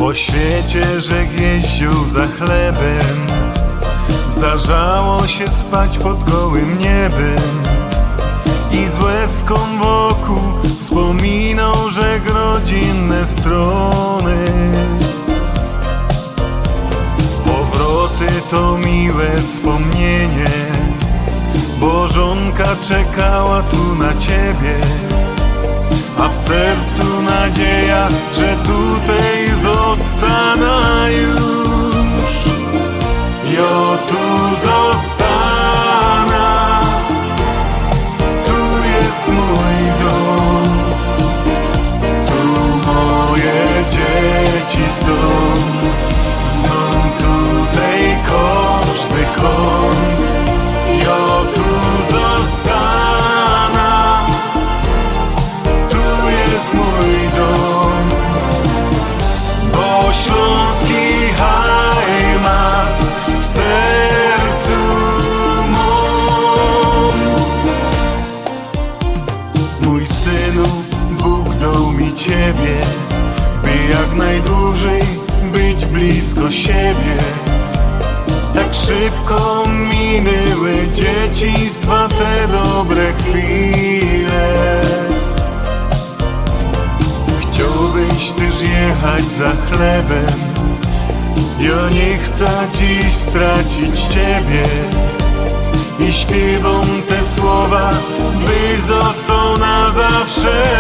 Po świecie żech jeździł za chlebem, zdarzało się spać pod gołym niebem i z łezką wokół wspominał żech rodzinne strony. Powroty to miłe wspomnienie, bo żonka czekała tu na ciebie, a w sercu nadzieja, że tutaj zostanę już. Jo tu zostanę, tu jest mój dom, tu moje dzieci są, znam tutaj każdy kąt. Jo tu zostanę, tu jest mój dom, bo śląski heimat w sercu mam. Mój synu, Bóg dał mi ciebie, by jak najdłużej być blisko siebie. Tak szybko minęły dzieciństwa te dobre chwile. Chciałbyś też jechać za chlebem, ja nie chcę dziś stracić ciebie i śpiewam te słowa, byś został na zawsze